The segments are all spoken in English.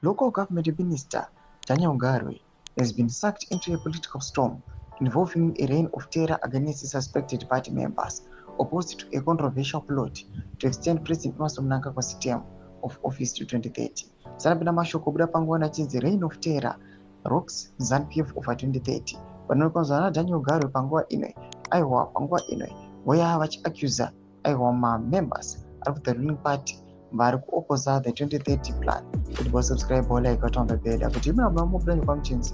Local government minister Daniel Garwe has been sucked into a political storm involving a reign of terror against suspected party members opposed to a controversial plot to extend President Emmerson Mnangagwa's term of office to 2030. Sanapinda mashoko buda panguva achinzi reign of terror rocks ZANU-PF over 2030. Panokonzwa naDaniel Garwe panguva ino aiwa panguva ino where vachiaccusa aiwa members of the ruling party vari kuopposa the 2030 plan kuti wasubscribe like on the bed kuti imwe mubudani kwamuchinzi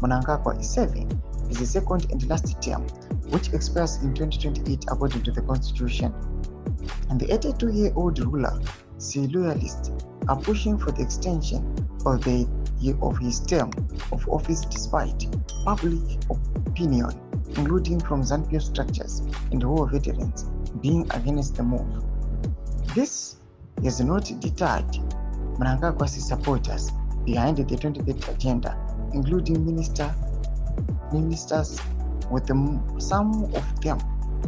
Mnangagwa is serving his second and last term which expires in 2028 according to the constitution, and the 82-year-old ruler loyalists are pushing for the extension of his term of office despite public opinion including from ZANU-PF structures and war veterans being against the move. This has not deterred Mnangagwa's supporters behind the 2030 agenda, including ministers, with some of them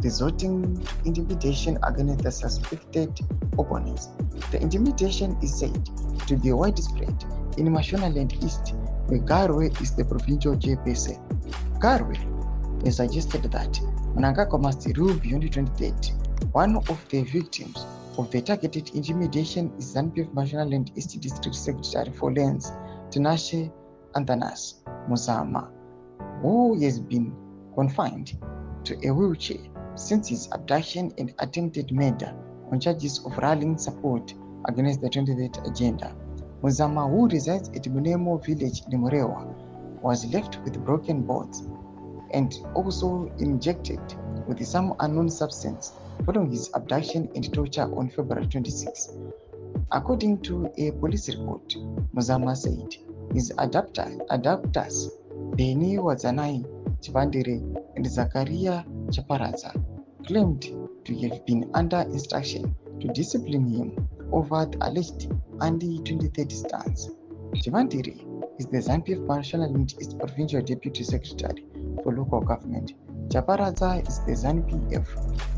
resorting to intimidation against the suspected opponents. The intimidation is said to be widespread in Mashonaland East, where Garwe is the provincial chairperson. Garwe has suggested that Mnangagwa must rule beyond 2030. One of the victims of the targeted intimidation is ZANU-PF Mashonaland East District Secretary for Lands, Tinashe Antanas Muzama, who has been confined to a wheelchair since his abduction and attempted murder on charges of rallying support against the 2030 agenda. Muzama, who resides at Munemo village in Murewa, was left with broken bones and also injected with some unknown substance following his abduction and torture on February 26. According to a police report, Muzama said his adapters Beni Wazanai Chivandire and Zakaria Chaparadza claimed to have been under instruction to discipline him over the alleged anti-2030 stance. Chivandire is the ZANU-PF Mashonaland East Provincial Deputy Secretary for Local Government. Chaparadza is the ZANU-PF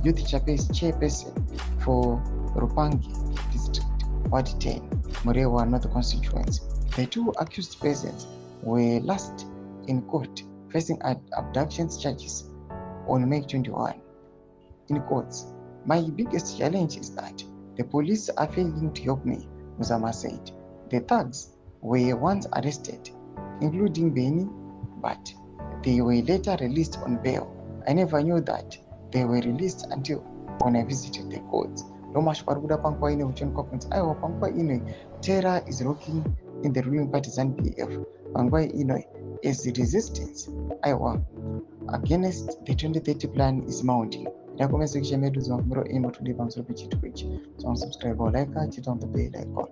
Youth Chairperson for Rupangi District, Ward 10, Murewa North Constituency. The two accused persons were last in court facing abduction charges on May 21. In courts, my biggest challenge is that the police are failing to help me, Muzama said. The thugs were once arrested, including Beni, but they were later released on bail. I never knew that they were released until when I visited the courts. Terror is rocking in the ruling party ZANU-PF. As the resistance against the 2030 plan is mounting. Comment section subscribe or like, hit on the bell icon.